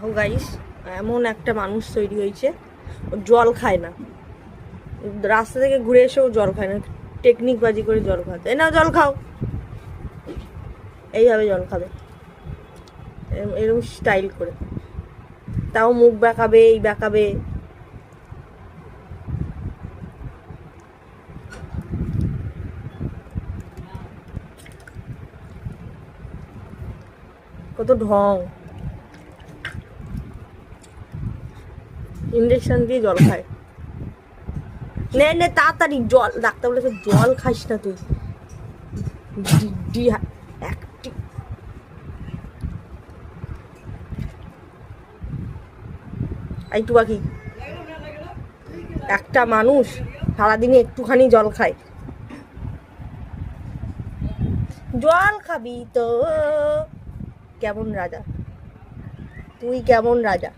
ও guys, এমন একটা মানুষ তৈরি হয়েছে, ও জল খায় না। রাস্তা থেকে ঘুরে এসেও জল খায় না, টেকনিক বাজি করে জল খাতে। এই নাও জল খাও, এইভাবে জল খাবে, এরকম স্টাইল করে। তাও মুখ বেঁকাবে, এই বেঁকাবে। কত ঢং। ইঞ্জেকশন দিয়ে জল খায়। নে নে তাড়াতাড়ি জল, ডাক্তার বলেছে জল খাইস না তুই। একটু বাকি, একটা মানুষ সারাদিনে একটুখানি জল খায়। জল খাবি তো কেমন রাজা, তুই কেমন রাজা।